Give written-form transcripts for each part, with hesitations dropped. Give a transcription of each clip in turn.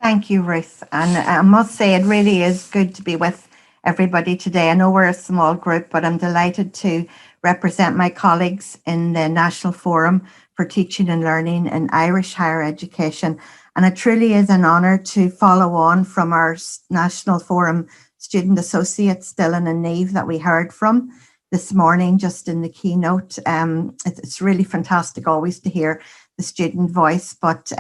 Thank you, Ruth. And I must say, it really is good to be with everybody today. I know we're a small group, but I'm delighted to represent my colleagues in the National Forum for Teaching and Learning in Irish Higher Education. And it truly is an honour to follow on from our National Forum student associates, Dylan and Neve, that we heard from this morning just in the keynote. It's really fantastic always to hear the student voice, but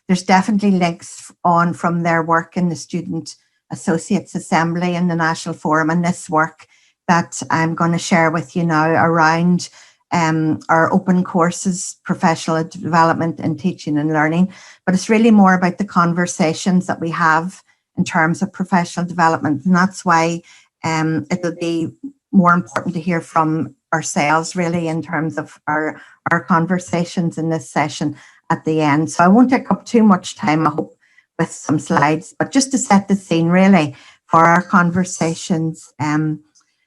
there's definitely links on from their work in the Student Associates Assembly and the National Forum and this work that I'm going to share with you now around our open courses, professional development in teaching and learning. But it's really more about the conversations that we have in terms of professional development. And that's why it'll be more important to hear from ourselves really in terms of our conversations in this session at the end. So I won't take up too much time, I hope, with some slides, but just to set the scene really for our conversations.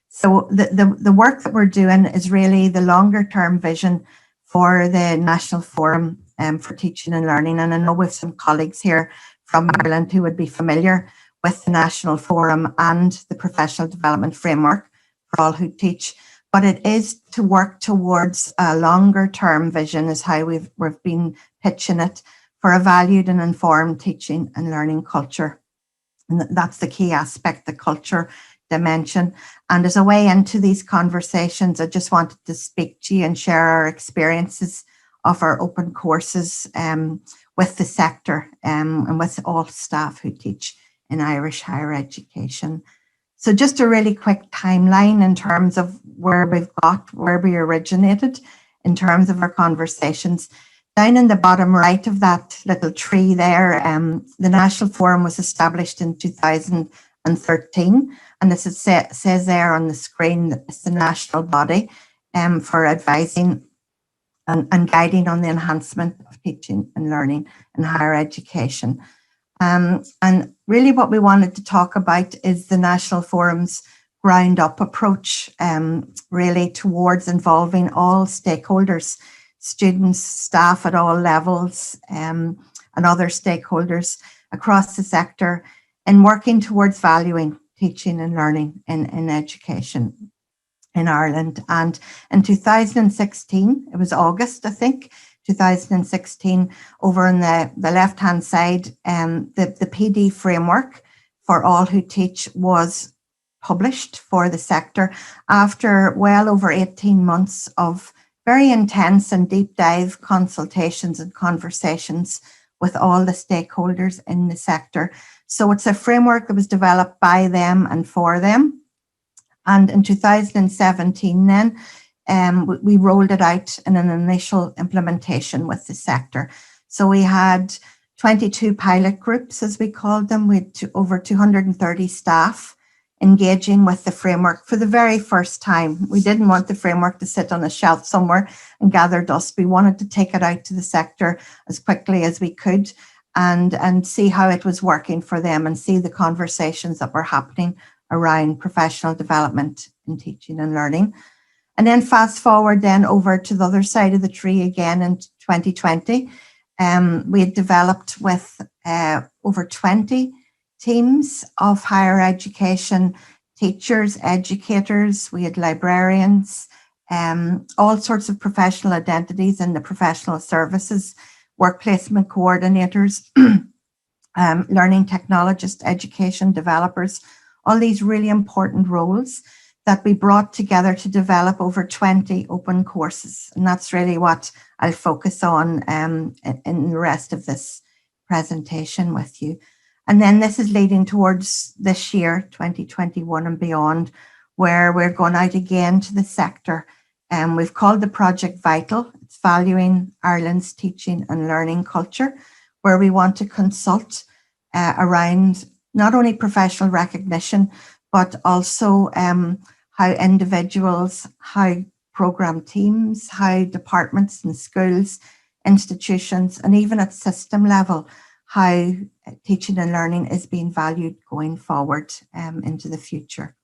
So the work that we're doing is really the longer term vision for the National Forum for Teaching and Learning. And I know we have some colleagues here from Ireland who would be familiar with the National Forum and the Professional Development Framework for all who teach. But it is to work towards a longer term vision is how we've been pitching it for a valued and informed teaching and learning culture. And that's the key aspect, the culture dimension. And as a way into these conversations, I just wanted to speak to you and share our experiences of our open courses with the sector and with all staff who teach in Irish higher education. So just a really quick timeline in terms of where we originated in terms of our conversations. Down in the bottom right of that little tree there, the National Forum was established in 2013. And this says there on the screen that it's the national body for advising and guiding on the enhancement of teaching and learning in higher education. And really what we wanted to talk about is the National Forum's ground up approach, really towards involving all stakeholders, students, staff at all levels, and other stakeholders across the sector in working towards valuing teaching and learning in education in Ireland. And in 2016, it was August, I think, 2016, over on the left-hand side, the PD framework for all who teach was published for the sector after well over 18 months of very intense and deep dive consultations and conversations with all the stakeholders in the sector. So it's a framework that was developed by them and for them. And in 2017 then, we rolled it out in an initial implementation with the sector. So we had 22 pilot groups, as we called them, with over 230 staff engaging with the framework for the very first time. We didn't want the framework to sit on a shelf somewhere and gather dust. We wanted to take it out to the sector as quickly as we could and see how it was working for them and see the conversations that were happening around professional development in teaching and learning. And then fast forward then over to the other side of the tree again in 2020. We had developed with over 20 teams of higher education teachers, educators. We had librarians, all sorts of professional identities in the professional services, work placement coordinators, learning technologists, education developers, all these really important roles that we brought together to develop over 20 open courses. And that's really what I'll focus on in the rest of this presentation with you. And then this is leading towards this year, 2021 and beyond, where we're going out again to the sector. We've called the project Vital. It's Valuing Ireland's Teaching and Learning Culture, where we want to consult around not only professional recognition, but also how individuals, how program teams, how departments and schools, institutions, and even at system level, how teaching and learning is being valued going forward into the future.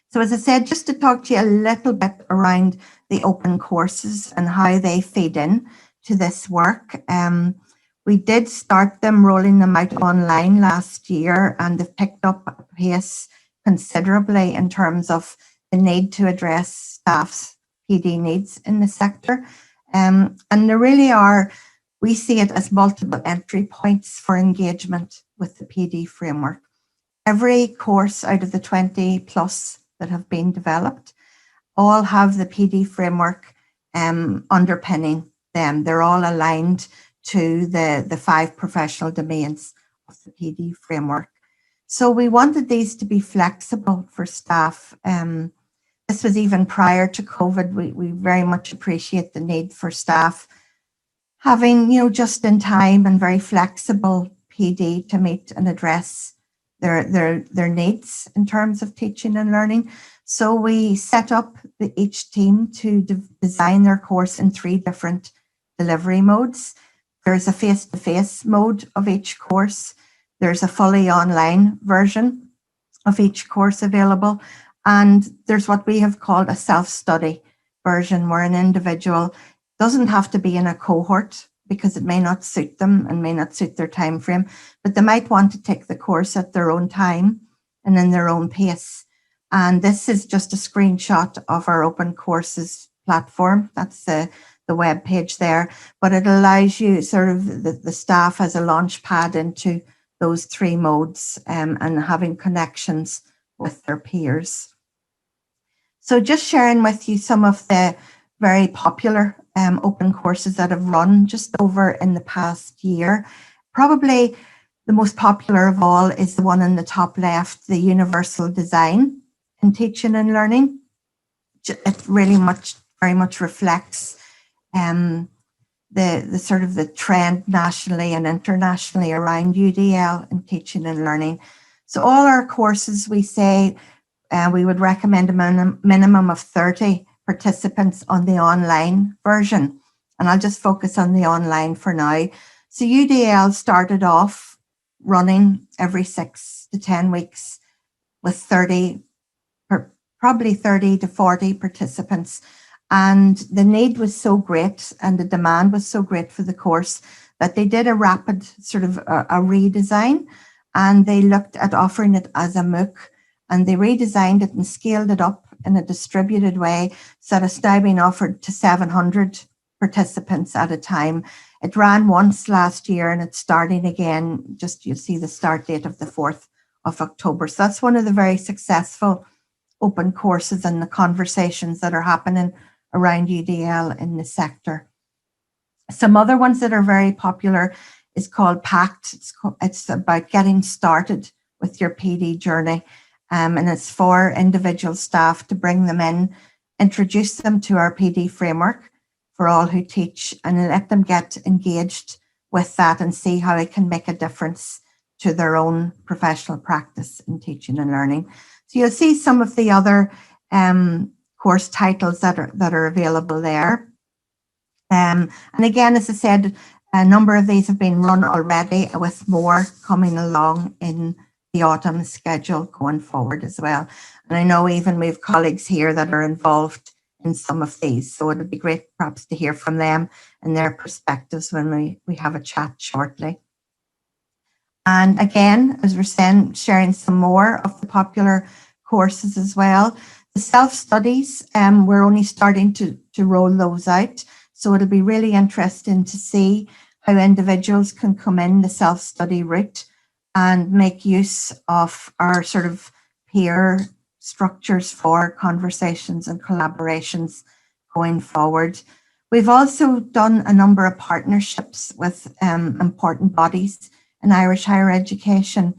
So as I said, just to talk to you a little bit around the open courses and how they feed in to this work. We did start them, rolling them out online last year, and they've picked up pace considerably in terms of the need to address staff's PD needs in the sector. And there really are, we see it as multiple entry points for engagement with the PD framework. Every course out of the 20 plus that have been developed all have the PD framework underpinning them. They're all aligned to the 5 professional domains of the PD framework. So we wanted these to be flexible for staff. This was even prior to COVID. We very much appreciate the need for staff having, just in time and very flexible PD to meet and address their needs in terms of teaching and learning. So we set up each team to design their course in 3 different delivery modes. There's a face-to-face mode of each course. There's a fully online version of each course available. And there's what we have called a self-study version, where an individual doesn't have to be in a cohort because it may not suit them and may not suit their time frame, but they might want to take the course at their own time and in their own pace. And this is just a screenshot of our open courses platform. That's the web page there, but it allows you sort of the staff as a launch pad into those 3 modes and having connections with their peers. So just sharing with you some of the very popular open courses that have run just over in the past year. Probably the most popular of all is the one in the top left, the Universal Design in Teaching and Learning. It really very much reflects the sort of the trend nationally and internationally around UDL in teaching and learning. So all our courses, we say we would recommend a minimum of 30 participants on the online version. And I'll just focus on the online for now. So UDL started off running every 6 to 10 weeks with probably 30 to 40 participants. And the need was so great and the demand was so great for the course that they did a rapid sort of a redesign, and they looked at offering it as a MOOC, and they redesigned it and scaled it up in a distributed way so that it's now being offered to 700 participants at a time. It ran once last year and it's starting again. Just you'll see the start date of the 4th of October. So that's one of the very successful open courses and the conversations that are happening around UDL in the sector. Some other ones that are very popular is called PACT. It's about getting started with your PD journey. And it's for individual staff to bring them in, introduce them to our PD framework for all who teach, and let them get engaged with that and see how it can make a difference to their own professional practice in teaching and learning. So you'll see some of the other course titles that are available there. And again, as I said, a number of these have been run already, with more coming along in the autumn schedule going forward as well. And I know even we have colleagues here that are involved in some of these, so it would be great perhaps to hear from them and their perspectives when we have a chat shortly. And again, as we're saying, sharing some more of the popular courses as well. The self-studies, we're only starting to roll those out, so it'll be really interesting to see how individuals can come in the self-study route and make use of our sort of peer structures for conversations and collaborations going forward. We've also done a number of partnerships with important bodies in Irish higher education.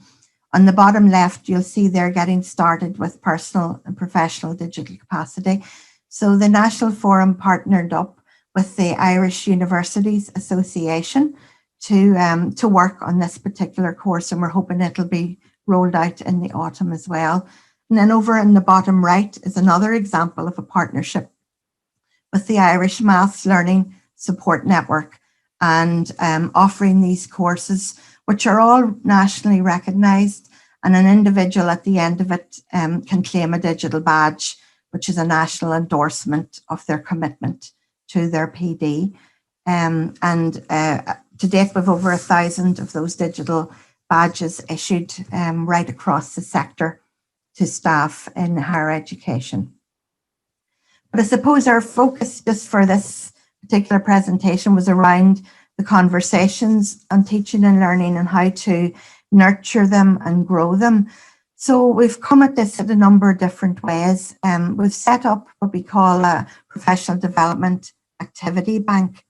On the bottom left, you'll see they're getting started with personal and professional digital capacity. So the National Forum partnered up with the Irish Universities Association to work on this particular course, and we're hoping it'll be rolled out in the autumn as well. And then over in the bottom right is another example of a partnership with the Irish Maths Learning Support Network, and offering these courses, which are all nationally recognised, and an individual at the end of it can claim a digital badge, which is a national endorsement of their commitment to their PD. And to date, we've over 1,000 of those digital badges issued right across the sector to staff in higher education. But I suppose our focus just for this particular presentation was around the conversations on teaching and learning and how to nurture them and grow them. So we've come at this in a number of different ways. We've set up what we call a professional development activity bank.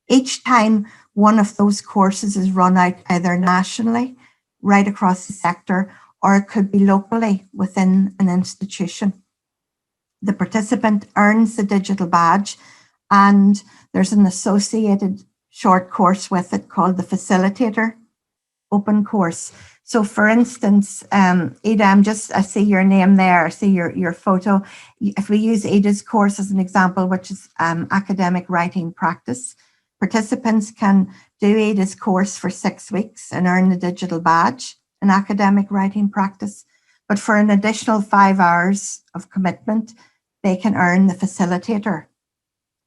Each time one of those courses is run out either nationally, right across the sector, or it could be locally within an institution. The participant earns the digital badge, and there's an associated short course with it called the Facilitator Open Course. So for instance, Ida, I see your name there, I see your photo. If we use Ida's course as an example, which is academic writing practice, participants can do Ida's course for 6 weeks and earn the digital badge in academic writing practice. But for an additional 5 hours of commitment, they can earn the Facilitator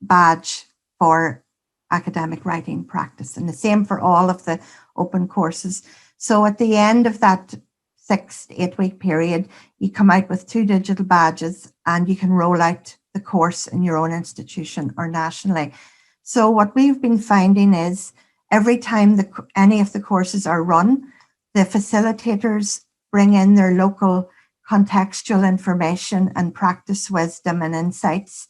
badge for academic writing practice, and the same for all of the open courses. So at the end of that 6 to 8 week period, you come out with 2 digital badges and you can roll out the course in your own institution or nationally. So what we've been finding is every time any of the courses are run, the facilitators bring in their local contextual information and practice wisdom and insights,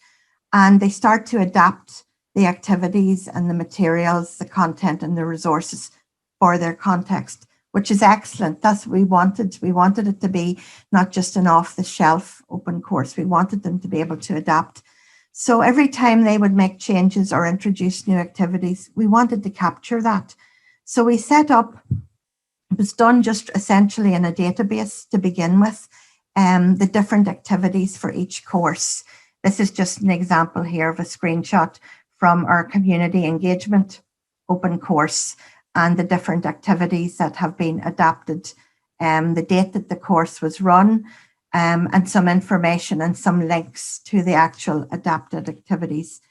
and they start to adapt the activities and the materials, the content and the resources for their context, which is excellent. That's what we wanted. We wanted it to be not just an off-the-shelf open course. We wanted them to be able to adapt. So every time they would make changes or introduce new activities, we wanted to capture that. So we set up, it was done just essentially in a database to begin with, the different activities for each course. This is just an example here of a screenshot from our community engagement open course and the different activities that have been adapted, the date that the course was run, and some information and some links to the actual adapted activities.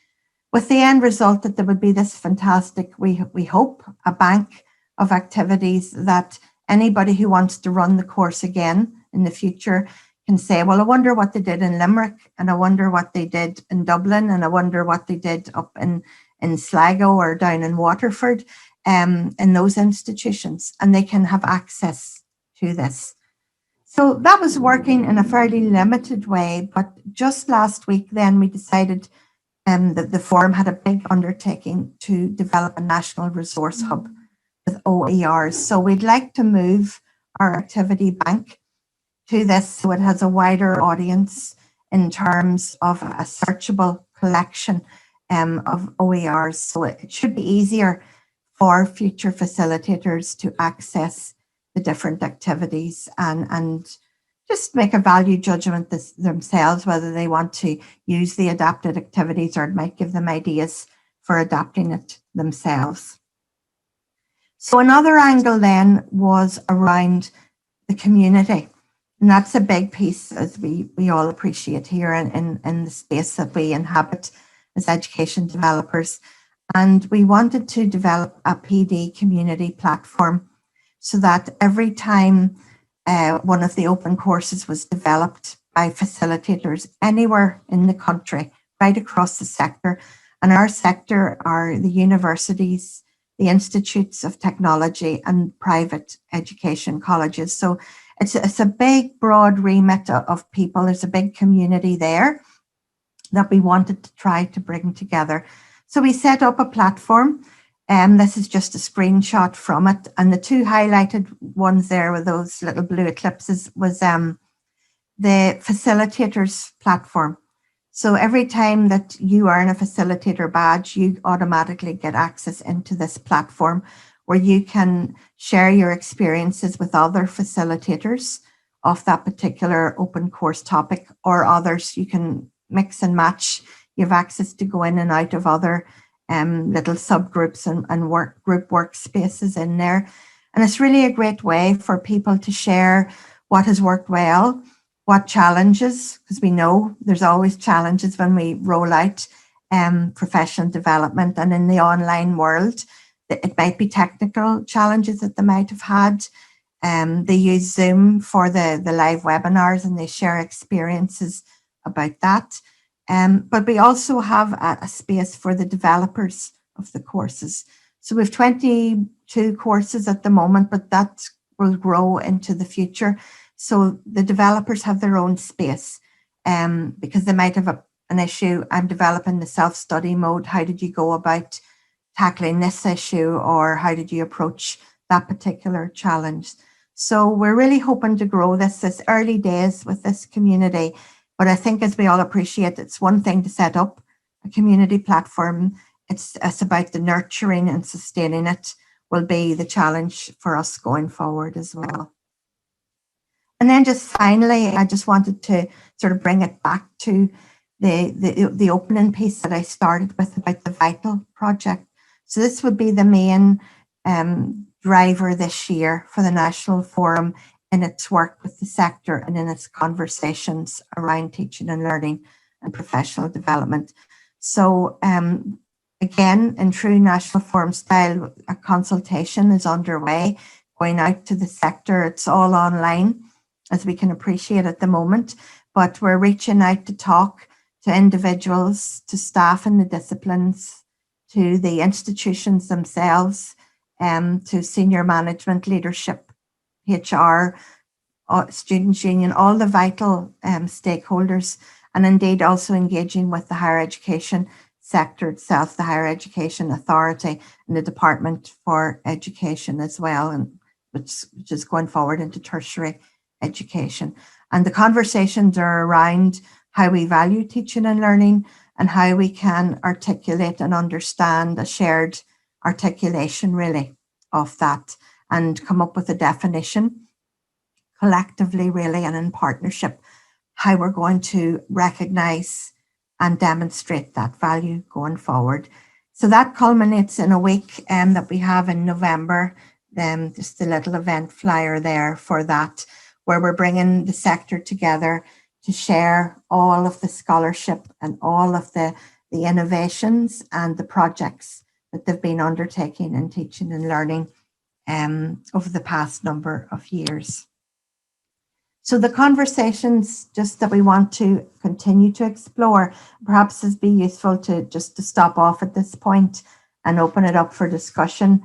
With the end result that there would be this fantastic, we hope, a bank of activities that anybody who wants to run the course again in the future can say, well, I wonder what they did in Limerick, and I wonder what they did in Dublin, and I wonder what they did up in Sligo or down in Waterford, in those institutions, and they can have access to this. So that was working in a fairly limited way, but just last week then we decided that the forum had a big undertaking to develop a national resource hub with OERs. So we'd like to move our activity bank to this so it has a wider audience in terms of a searchable collection of OERs. So it should be easier for future facilitators to access the different activities and just make a value judgment themselves whether they want to use the adapted activities, or it might give them ideas for adapting it themselves. So another angle then was around the community. And that's a big piece, as we all appreciate here in the space that we inhabit as education developers. And we wanted to develop a PD community platform so that every time one of the open courses was developed by facilitators anywhere in the country, right across the sector, and our sector are the universities, the institutes of technology and private education colleges. So it's a big, broad remit of people. There's a big community there that we wanted to try to bring together. So we set up a platform. This is just a screenshot from it. And the 2 highlighted ones there with those little blue ellipses was the facilitators platform. So every time that you earn a facilitator badge, you automatically get access into this platform where you can share your experiences with other facilitators of that particular open course topic, or others. You can mix and match. You have access to go in and out of other little subgroups and group workspaces in there. And it's really a great way for people to share what has worked well, what challenges, because we know there's always challenges when we roll out professional development, and in the online world, it might be technical challenges that they might have had. They use Zoom for the live webinars and they share experiences about that. But we also have a space for the developers of the courses. So we have 22 courses at the moment, but that will grow into the future. So the developers have their own space because they might have an issue. I'm developing the self-study mode. How did you go about tackling this issue, or how did you approach that particular challenge? So we're really hoping to grow this. It's early days with this community, but I think, as we all appreciate, it's one thing to set up a community platform. It's about the nurturing and sustaining it will be the challenge for us going forward as well. And then just finally, I just wanted to sort of bring it back to the opening piece that I started with about the Vital project. So this would be the main driver this year for the National Forum in its work with the sector and in its conversations around teaching and learning and professional development. So again, in true National Forum style, a consultation is underway, going out to the sector. It's all online, as we can appreciate at the moment, but we're reaching out to talk to individuals, to staff in the disciplines, to the institutions themselves, to senior management, leadership, HR, students' union, all the vital stakeholders, and indeed also engaging with the higher education sector itself, the Higher Education Authority and the Department for Education as well, and which is going forward into tertiary education. And the conversations are around how we value teaching and learning and how we can articulate and understand a shared articulation really of that and come up with a definition collectively really and in partnership, how we're going to recognise and demonstrate that value going forward. So that culminates in a week that we have in November, just a little event flyer there for that, where we're bringing the sector together to share all of the scholarship and all of the innovations and the projects that they've been undertaking in teaching and learning over the past number of years. So the conversations just that we want to continue to explore, perhaps it'd be useful to stop off at this point and open it up for discussion.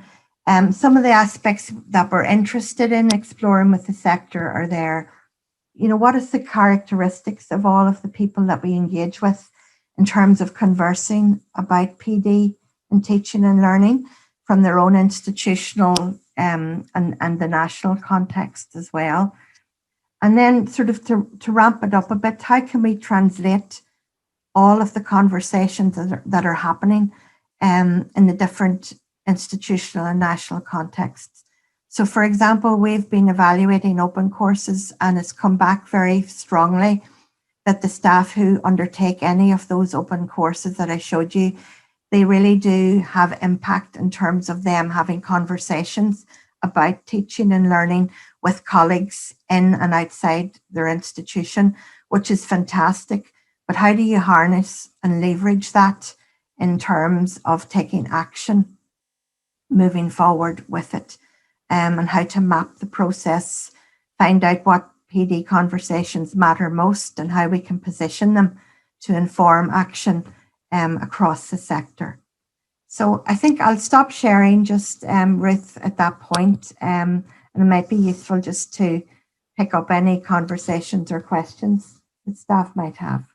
Some of the aspects that we're interested in exploring with the sector are there. You know, what is the characteristics of all of the people that we engage with in terms of conversing about PD and teaching and learning from their own institutional and the national context as well? And then sort of to ramp it up a bit, how can we translate all of the conversations that are happening in the different institutional and national contexts? So for example, we've been evaluating open courses and it's come back very strongly that the staff who undertake any of those open courses that I showed you, they really do have impact in terms of them having conversations about teaching and learning with colleagues in and outside their institution, which is fantastic. But how do you harness and leverage that in terms of taking action moving forward with it, and how to map the process, find out what PD conversations matter most and how we can position them to inform action across the sector. So I think I'll stop sharing just, Ruth, at that point, and it might be useful just to pick up any conversations or questions that staff might have.